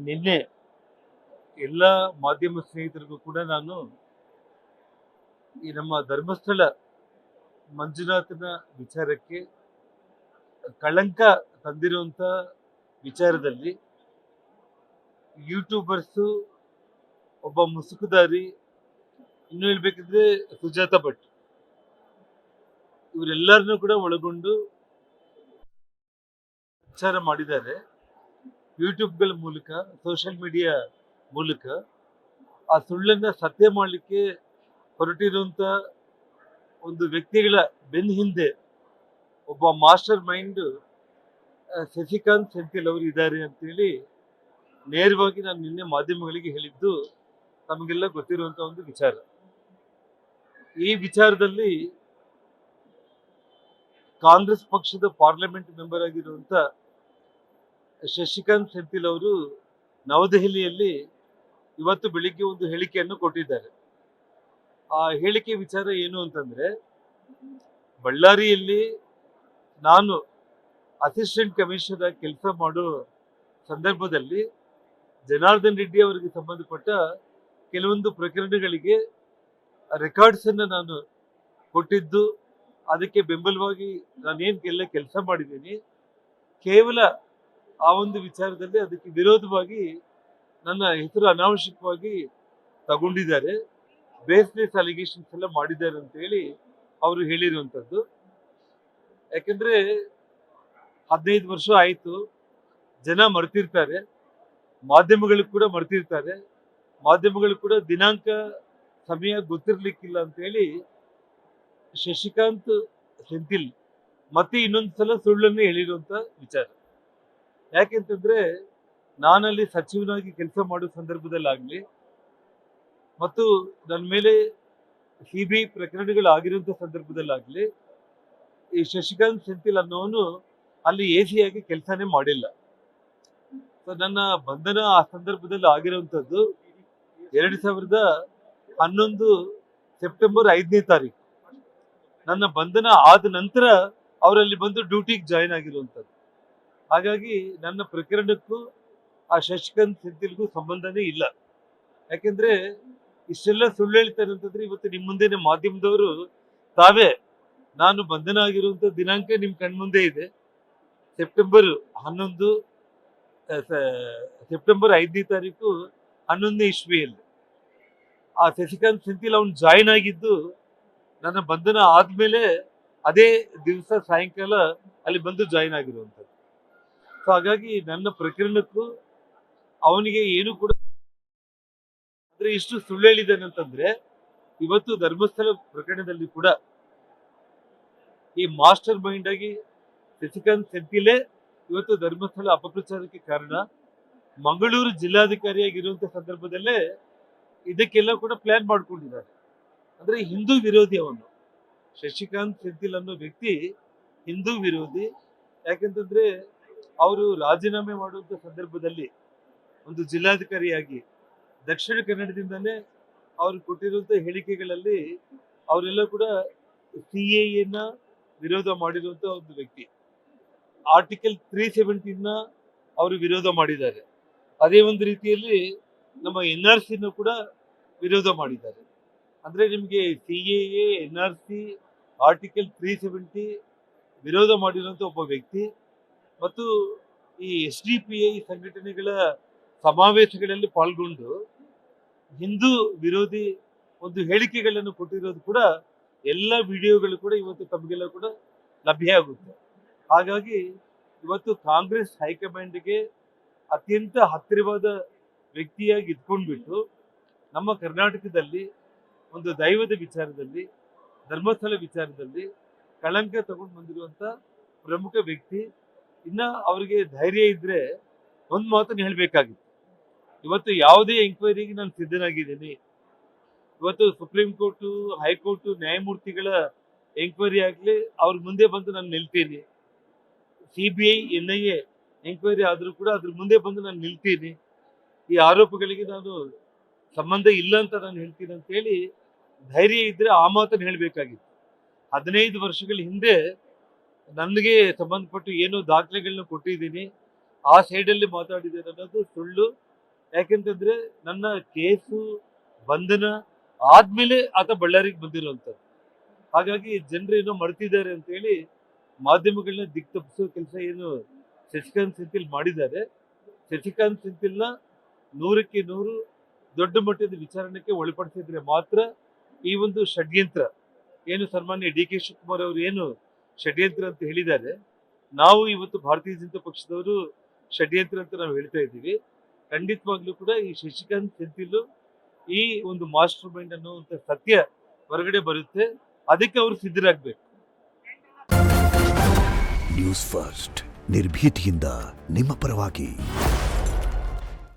ನಿನ್ನೆ ಎಲ್ಲ ಮಾಧ್ಯಮ ಸ್ನೇಹಿತರಿಗೂ ಕೂಡ ನಾನು ಈ ನಮ್ಮ ಧರ್ಮಸ್ಥಳ ಮಂಜುನಾಥನ ವಿಚಾರಕ್ಕೆ ಕಳಂಕ ತಂದಿರುವಂತ ವಿಚಾರದಲ್ಲಿ ಯೂಟ್ಯೂಬರ್ಸು, ಒಬ್ಬ ಮುಸುಕುದಾರಿ, ಇನ್ನು ಹೇಳ್ಬೇಕಿದ್ರೆ ಸುಜಾತ ಭಟ್, ಇವರೆಲ್ಲರನ್ನೂ ಕೂಡ ಒಳಗೊಂಡು ಪ್ರಚಾರ ಮಾಡಿದ್ದಾರೆ. ಯೂಟ್ಯೂಬ್ಗಳ ಮೂಲಕ, ಸೋಷಿಯಲ್ ಮೀಡಿಯಾ ಮೂಲಕ ಆ ಸುಳ್ಳನ್ನ ಸತ್ಯ ಮಾಡಲಿಕ್ಕೆ ಹೊರಟಿರುವಂತ ಒಂದು ವ್ಯಕ್ತಿಗಳ ಬೆನ್ನ ಹಿಂದೆ ಒಬ್ಬ ಮಾಸ್ಟರ್ ಮೈಂಡ್ ಶಶಿಕಾಂತ್ ಸೆಂಥಿಲ್ ಅವರು ಇದ್ದಾರೆ ಅಂತೇಳಿ ನೇರವಾಗಿ ನಾನು ನಿನ್ನೆ ಮಾಧ್ಯಮಗಳಿಗೆ ಹೇಳಿದ್ದು ತಮಗೆಲ್ಲ ಗೊತ್ತಿರುವಂತ ಒಂದು ವಿಚಾರ. ಈ ವಿಚಾರದಲ್ಲಿ ಕಾಂಗ್ರೆಸ್ ಪಕ್ಷದ ಪಾರ್ಲಿಮೆಂಟ್ ಮೆಂಬರ್ ಆಗಿರುವಂತ ಶಶಿಕಾಂತ್ ಸೆಂಥಿಲ್ ಅವರು ನವದೆಹಲಿಯಲ್ಲಿ ಇವತ್ತು ಬೆಳಿಗ್ಗೆ ಒಂದು ಹೇಳಿಕೆಯನ್ನು ಕೊಟ್ಟಿದ್ದಾರೆ. ಆ ಹೇಳಿಕೆ ವಿಚಾರ ಏನು ಅಂತಂದ್ರೆ, ಬಳ್ಳಾರಿಯಲ್ಲಿ ನಾನು ಅಸಿಸ್ಟೆಂಟ್ ಕಮಿಷನರ್ ಆಗಿ ಕೆಲಸ ಮಾಡೋ ಸಂದರ್ಭದಲ್ಲಿ ಜನಾರ್ದನ್ ರೆಡ್ಡಿ ಅವರಿಗೆ ಸಂಬಂಧಪಟ್ಟ ಕೆಲವೊಂದು ಪ್ರಕರಣಗಳಿಗೆ ರೆಕಾರ್ಡ್ಸ್ ಅನ್ನು ನಾನು ಕೊಟ್ಟಿದ್ದು, ಅದಕ್ಕೆ ಬೆಂಬಲವಾಗಿ ನಾನೇನೆಲ್ಲ ಕೆಲಸ ಮಾಡಿದ್ದೀನಿ, ಕೇವಲ ಆ ಒಂದು ವಿಚಾರದಲ್ಲಿ ಅದಕ್ಕೆ ವಿರೋಧವಾಗಿ ನನ್ನ ಹೆಸರು ಅನಾವಶ್ಯಕವಾಗಿ ತಗೊಂಡಿದ್ದಾರೆ, ಬೇಸ್ಲೆಸ್ ಅಲಿಗೇಷನ್ಸ್ ಎಲ್ಲ ಮಾಡಿದ್ದಾರೆ ಅಂತ ಹೇಳಿ ಅವರು ಹೇಳಿರುವಂಥದ್ದು. ಯಾಕಂದ್ರೆ 15 ವರ್ಷ ಆಯಿತು, ಜನ ಮರ್ತಿರ್ತಾರೆ, ಮಾಧ್ಯಮಗಳು ಕೂಡ ಮರ್ತಿರ್ತಾರೆ, ಮಾಧ್ಯಮಗಳು ಕೂಡ ದಿನಾಂಕ ಸಮಯ ಗೊತ್ತಿರ್ಲಿಕ್ಕಿಲ್ಲ ಅಂತ ಹೇಳಿ ಶಶಿಕಾಂತ್ ಸೆಂಥಿಲ್ ಮತ್ತೆ ಇನ್ನೊಂದ್ಸಲ ಸುಳ್ಳನ್ನು ಹೇಳಿರುವಂತ ವಿಚಾರ. ಯಾಕೆಂತಂದ್ರೆ ನಾನಲ್ಲಿ ಸಚಿವನಾಗಿ ಕೆಲಸ ಮಾಡೋ ಸಂದರ್ಭದಲ್ಲಾಗ್ಲಿ ಮತ್ತು ನನ್ನ ಮೇಲೆ ಸಿಬಿಐ ಪ್ರಕರಣಗಳಾಗಿರುವಂತ ಸಂದರ್ಭದಲ್ಲಾಗ್ಲಿ ಈ ಶಶಿಕಾಂತ್ ಸೆಂಥಿಲ್ ಅನ್ನೋನು ಅಲ್ಲಿ ಎಸಿಯಾಗಿ ಕೆಲಸನೇ ಮಾಡಿಲ್ಲ. ನನ್ನ ಬಂಧನ ಆ ಸಂದರ್ಭದಲ್ಲಿ ಆಗಿರುವಂತದ್ದು 2011 ಸೆಪ್ಟೆಂಬರ್ 5ನೇ ತಾರೀಕು. ನನ್ನ ಬಂಧನ ಆದ ನಂತರ ಅವರಲ್ಲಿ ಬಂದು ಡ್ಯೂಟಿಗೆ ಜಾಯಿನ್ ಆಗಿರುವಂತದ್ದು. ಹಾಗಾಗಿ ನನ್ನ ಪ್ರಕರಣಕ್ಕೂ ಆ ಶಶಿಕಾಂತ್ ಸೆಂಥಿಲ್ಗೂ ಸಂಬಂಧನೇ ಇಲ್ಲ. ಯಾಕೆಂದ್ರೆ ಇಷ್ಟೆಲ್ಲ ಸುಳ್ಳು ಹೇಳ್ತಾರೆ ಅಂತಂದ್ರೆ ಇವತ್ತು ನಿಮ್ಮ ಮುಂದೆನೆ ಮಾಧ್ಯಮದವರು ತಾವೇ ನಾನು ಬಂಧನ ಆಗಿರುವಂತ ದಿನಾಂಕ ನಿಮ್ ಕಣ್ಮುಂದೆ ಇದೆ, ಸೆಪ್ಟೆಂಬರ್ 5ನೇ ತಾರೀಕು 11ನೇ ಇಸ್ವಿಯಲ್ಲಿ. ಆ ಶಶಿಕಾಂತ್ ಸೆಂಥಿಲ್ ಅವನು ಜಾಯಿನ್ ಆಗಿದ್ದು ನನ್ನ ಬಂಧನ ಆದ್ಮೇಲೆ ಅದೇ ದಿವಸ ಸಾಯಂಕಾಲ ಅಲ್ಲಿ ಬಂದು ಜಾಯಿನ್ ಆಗಿರುವಂಥದ್ದು. ಸೊ ಹಾಗಾಗಿ ನನ್ನ ಪ್ರಕರಣಕ್ಕೂ ಅವನಿಗೆ ಏನು ಕೂಡ ಅಂದ್ರೆ ಇಷ್ಟು ಸುಳ್ಳು ಹೇಳಿದ್ದಾನೆ ಅಂತಂದ್ರೆ, ಇವತ್ತು ಧರ್ಮಸ್ಥಳ ಪ್ರಕರಣದಲ್ಲಿ ಕೂಡ ಈ ಮಾಸ್ಟರ್ ಮೈಂಡ್ ಆಗಿ ಶಶಿಕಾಂತ್ ಸೆಂಥಿಲೇ ಇವತ್ತು ಧರ್ಮಸ್ಥಳ ಅಪಪ್ರಚಾರಕ್ಕೆ ಕಾರಣ. ಮಂಗಳೂರು ಜಿಲ್ಲಾಧಿಕಾರಿಯಾಗಿರುವಂತ ಸಂದರ್ಭದಲ್ಲೇ ಇದಕ್ಕೆಲ್ಲ ಕೂಡ ಪ್ಲಾನ್ ಮಾಡ್ಕೊಂಡಿದ್ದಾರೆ. ಅಂದ್ರೆ ಹಿಂದೂ ವಿರೋಧಿ ಅವನು. ಶಶಿಕಾಂತ್ ಸೆಂಥಿಲ್ ಅನ್ನೋ ವ್ಯಕ್ತಿ ಹಿಂದೂ ವಿರೋಧಿ. ಯಾಕೆಂತಂದ್ರೆ ಅವರು ರಾಜೀನಾಮೆ ಮಾಡುವಂತ ಸಂದರ್ಭದಲ್ಲಿ ಒಂದು ಜಿಲ್ಲಾಧಿಕಾರಿಯಾಗಿ ದಕ್ಷಿಣ ಕನ್ನಡದಿಂದನೇ ಅವರು ಕೊಟ್ಟಿರುವಂತ ಹೇಳಿಕೆಗಳಲ್ಲಿ ಅವರೆಲ್ಲ ಕೂಡ ಸಿಎಎನ ವಿರೋಧ ಮಾಡಿರುವಂತ ಒಂದು ವ್ಯಕ್ತಿ. ಆರ್ಟಿಕಲ್ 370 ಅವರು ವಿರೋಧ ಮಾಡಿದ್ದಾರೆ. ಅದೇ ಒಂದು ರೀತಿಯಲ್ಲಿ ನಮ್ಮ NRC ಕೂಡ ವಿರೋಧ ಮಾಡಿದ್ದಾರೆ. ಅಂದ್ರೆ ನಿಮ್ಗೆ ಸಿಎಎ, NRC, ಆರ್ಟಿಕಲ್ 370 ವಿರೋಧ ಮಾಡಿರುವಂತ ಒಬ್ಬ ವ್ಯಕ್ತಿ ಮತ್ತು ಈ SDPI ಸಂಘಟನೆಗಳ ಸಮಾವೇಶಗಳಲ್ಲಿ ಪಾಲ್ಗೊಂಡು ಹಿಂದೂ ವಿರೋಧಿ ಒಂದು ಹೇಳಿಕೆಗಳನ್ನು ಕೊಟ್ಟಿರೋದು ಕೂಡ ಎಲ್ಲ ವಿಡಿಯೋಗಳು ಕೂಡ ಇವತ್ತು ತಮಗೆಲ್ಲ ಕೂಡ ಲಭ್ಯ ಆಗುತ್ತೆ. ಹಾಗಾಗಿ ಇವತ್ತು ಕಾಂಗ್ರೆಸ್ ಹೈಕಮಾಂಡ್ಗೆ ಅತ್ಯಂತ ಹತ್ತಿರವಾದ ವ್ಯಕ್ತಿಯಾಗಿ ಇದ್ಕೊಂಡ್ಬಿಟ್ಟು ನಮ್ಮ ಕರ್ನಾಟಕದಲ್ಲಿ ಒಂದು ದೈವದ ವಿಚಾರದಲ್ಲಿ, ಧರ್ಮಸ್ಥಳ ವಿಚಾರದಲ್ಲಿ ಕಳಂಕ ತಗೊಂಡು ಬಂದಿರುವಂತ ಪ್ರಮುಖ ವ್ಯಕ್ತಿ. ಇನ್ನ ಅವರಿಗೆ ಧೈರ್ಯ ಇದ್ರೆ ಒಂದು ಮಾತನ್ನು ಹೇಳ್ಬೇಕಾಗಿತ್ತು, ಇವತ್ತು ಯಾವುದೇ ಎಂಕ್ವೈರಿಗೆ ನಾನು ಸಿದ್ಧನಾಗಿದ್ದೀನಿ. ಇವತ್ತು ಸುಪ್ರೀಂ ಕೋರ್ಟು, ಹೈಕೋರ್ಟು ನ್ಯಾಯಮೂರ್ತಿಗಳ ಎಂಕ್ವೈರಿ ಆಗ್ಲಿ ಅವ್ರ ಮುಂದೆ ಬಂದು ನಾನು ನಿಲ್ತೀನಿ. CBI, NIA ಎಂಕ್ವೈರಿ ಆದ್ರೂ ಕೂಡ ಅದ್ರ ಮುಂದೆ ಬಂದು ನಾನು ನಿಲ್ತೀನಿ. ಈ ಆರೋಪಗಳಿಗೆ ನಾನು ಸಂಬಂಧ ಇಲ್ಲ ಅಂತ ನಾನು ಹೇಳ್ತೀನಿ ಅಂತ ಹೇಳಿ ಧೈರ್ಯ ಇದ್ರೆ ಆ ಮಾತನ್ನು ಹೇಳ್ಬೇಕಾಗಿತ್ತು. 15 ವರ್ಷಗಳ ಹಿಂದೆ ನನಗೆ ಸಂಬಂಧಪಟ್ಟು ಏನೋ ದಾಖಲೆಗಳನ್ನ ಕೊಟ್ಟಿದ್ದೀನಿ, ಆ ಸೈಡಲ್ಲಿ ಮಾತಾಡಿದ್ದೇನೆ ಅನ್ನೋದು ಸುಳ್ಳು. ಯಾಕೆಂತಂದ್ರೆ ನನ್ನ ಕೇಸು ಬಂಧನ ಆದ್ಮೇಲೆ ಆತ ಬಳ್ಳಾರಿಗೆ ಬಂದಿರುವಂತದ್ದು. ಹಾಗಾಗಿ ಜನರೇನೋ ಮರ್ತಿದ್ದಾರೆ ಅಂತ ಹೇಳಿ ಮಾಧ್ಯಮಗಳನ್ನ ದಿಕ್ತಪ್ಪಿಸೋ ಕೆಲಸ ಏನು ಶಶಿಕಾಂತ್ ಸೆಂಥಿಲ್ ಮಾಡಿದ್ದಾರೆ. ಶಶಿಕಾಂತ್ ಸೆಂಥಿಲ್ನ 100ಕ್ಕೆ 100 ದೊಡ್ಡ ಮಟ್ಟದ ವಿಚಾರಣೆಗೆ ಒಳಪಡಿಸಿದ್ರೆ ಮಾತ್ರ ಈ ಒಂದು ಷಡ್ಯಂತ್ರ ಏನು ಸನ್ಮಾನ್ಯ ಡಿ ಕೆ ಶಿವಕುಮಾರ್ ಅವರು ಏನು ಷಡ್ಯಂತ್ರ ಅಂತ ಹೇಳಿದ್ದಾರೆ, ನಾವು ಇವತ್ತು ಭಾರತೀಯ ಜನತಾ ಪಕ್ಷದವರು ಷಡ್ಯಂತ್ರ ಅಂತ ನಾವು ಹೇಳ್ತಾ ಇದ್ದೀವಿ. ಖಂಡಿತವಾಗ್ಲೂ ಕೂಡ ಈ ಶಶಿಕಾಂತ್ ಸೆಂಥಿಲ್ ಈ ಒಂದು ಮಾಸ್ಟರ್ ಮೈಂಡ್ ಅನ್ನುವಂಥ ಸತ್ಯ ಹೊರಗಡೆ ಬರುತ್ತೆ. ಅದಕ್ಕೆ ಅವರು ಸಿದ್ಧರಾಗಬೇಕು. ನ್ಯೂಸ್ ಫಸ್ಟ್ ನಿರ್ಭೀತಿಯಿಂದ ನಿಮ್ಮ ಪರವಾಗಿ.